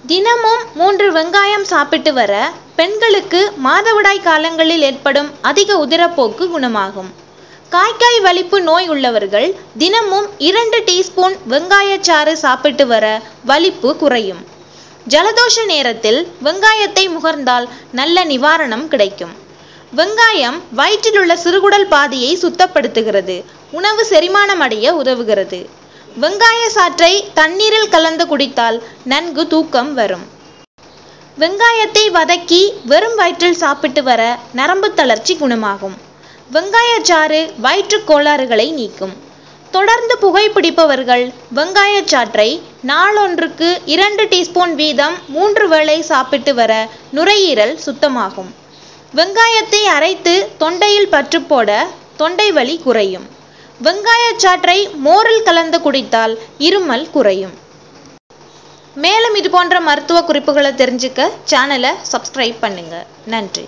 தினமும் 3 வெங்காயம் சாப்பிட்டு வர பெண்களுக்கு மாதவிடாய் காலங்களில் ஏற்படும் அதிக உதிரப்போக்கு குணமாகும். காய்க்காய் வலிப்பு நோய் உள்ளவர்கள் தினமும் 2 டீஸ்பூன் வெங்காயச்சாறு சாப்பிட்டு வர வலிப்பு குறையும். ஜலதோஷ நேரத்தில் வெங்காயத்தை முகர்ந்தால் நல்ல நிவாரணம் கிடைக்கும். வெங்காயம் வயிற்றில் உள்ள சிறுகுடல் பாதையை சுத்தப்படுத்துகிறது. உணவு செரிமானம் அடைய உதவுகிறது. வெங்காய சாற்றை தண்ணீரில் கலந்து குடித்தால் நன்கு தூக்கம் வரும். வெங்காயத்தை வதக்கி வெறும் வயிற்றில் சாப்பிட்டு வர நரம்பு தளர்ச்சி குணமாகும். வெங்காயச்சாறு வயிற்று கோளாறுகளை நீக்கும். தொடர்ந்து புகைப்பிடிப்பவர்கள் வெங்காயச்சாற்றை நாளொன்றுக்கு 2 டீஸ்பூன் வீதம் 3 வேளை சாப்பிட்டு வர நுரையீரல் சுத்தமாகும். வெங்காயத்தை அரைத்து தொண்டையில் பற்று போட தொண்டை வலி குறையும். வெங்காயச்சாற்றை மோரில் கலந்து குடித்தால் இருமல் குறையும். மேலும் இது போன்ற மருத்துவ குறிப்புகளை தெரிஞ்சுக்க சேனலை சப்ஸ்கிரைப் பண்ணுங்க. நன்றி.